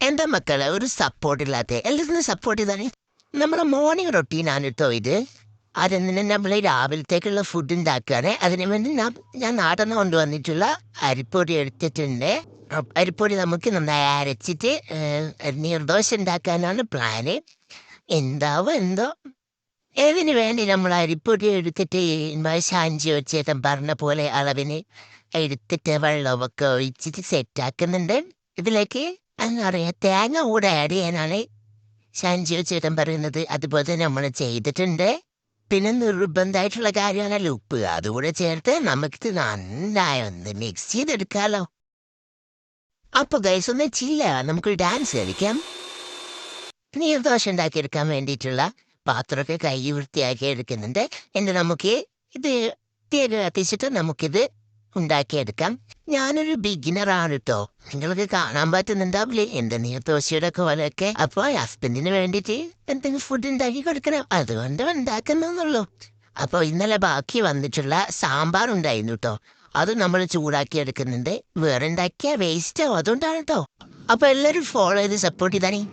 എന്താ മക്കളെ ഒരു സപ്പോർട്ട് ഇല്ലാത്ത എല്ലാത്തിനും സപ്പോർട്ട് ചെയ്താണ് നമ്മുടെ മോർണിംഗ് റൊട്ടീനാണ് കേട്ടോ ഇത്. അതെന്നെ നമ്മൾ രാവിലത്തേക്കുള്ള ഫുഡ് ഉണ്ടാക്കുകയാണ്. അതിനു വേണ്ടി ഞാൻ നാട്ടിൽ നിന്ന് കൊണ്ടുവന്നിട്ടുള്ള അരിപ്പൊടി എടുത്തിട്ടുണ്ട്. അരിപ്പൊടി നമുക്ക് നന്നായി അരച്ചിട്ട് നീർദോശ ഉണ്ടാക്കാനാണ് പ്ലാന്. എന്താവോ എന്തോ. ഇതിന് വേണ്ടി നമ്മൾ അരിപ്പൊടി എടുത്തിട്ട് ഷാഞ്ചി ചേട്ടൻ പറഞ്ഞ പോലെ അളവിന് എടുത്തിട്ട് വെള്ളമൊക്കെ ഒഴിച്ചിട്ട് സെറ്റാക്കുന്നുണ്ട്. ഇതിലേക്ക് എന്താ പറയുക, തേങ്ങ കൂടെ ആഡ് ചെയ്യാനാണ് ഷാൻജിയോ ചേട്ടൻ പറയുന്നത്. അതുപോലെ തന്നെ നമ്മൾ ചെയ്തിട്ടുണ്ട്. പിന്നെ നിർബന്ധമായിട്ടുള്ള കാര്യമാണല്ലോ ഉപ്പ്, അതുകൂടെ ചേർത്ത് നമുക്കിത് നന്നായി ഒന്ന് മിക്സ് ചെയ്തെടുക്കാലോ. അപ്പൊ ഗൈസ് ഒന്ന് ചില്ല, നമുക്ക് ഡാൻസ് കളിക്കാം. നീർദോശ ഉണ്ടാക്കിയെടുക്കാൻ വേണ്ടിയിട്ടുള്ള പാത്രമൊക്കെ കൈ വൃത്തിയാക്കി എടുക്കുന്നുണ്ട്. എന്നിട്ട് നമുക്ക് ഇത് തീരെ കത്തിച്ചിട്ട് നമുക്കിത് ഉണ്ടാക്കിയെടുക്കാം. ഞാനൊരു ബിഗിനറാണ് കേട്ടോ. നിങ്ങൾക്ക് കാണാൻ പറ്റുന്നുണ്ടാവില്ലേ എന്റെ നീർദോശയുടെ കോലൊക്കെ. അപ്പോൾ ഹസ്ബൻഡിന് വേണ്ടിയിട്ട് എന്തെങ്കിലും ഫുഡ് ഉണ്ടാക്കി കൊടുക്കണം, അതുകൊണ്ട് ഉണ്ടാക്കുന്നുള്ളൂ. അപ്പോൾ ഇന്നലെ ബാക്കി വന്നിട്ടുള്ള സാമ്പാർ ഉണ്ടായിരുന്നു കേട്ടോ. അത് നമ്മൾ ചൂടാക്കി എടുക്കുന്നുണ്ട്. വേറെ ഉണ്ടാക്കിയ വേസ്റ്റോ അതുകൊണ്ടാണ് കേട്ടോ. അപ്പോൾ എല്ലാവരും ഫോളോ ചെയ്ത് സപ്പോർട്ട് ചെയ്താണേ.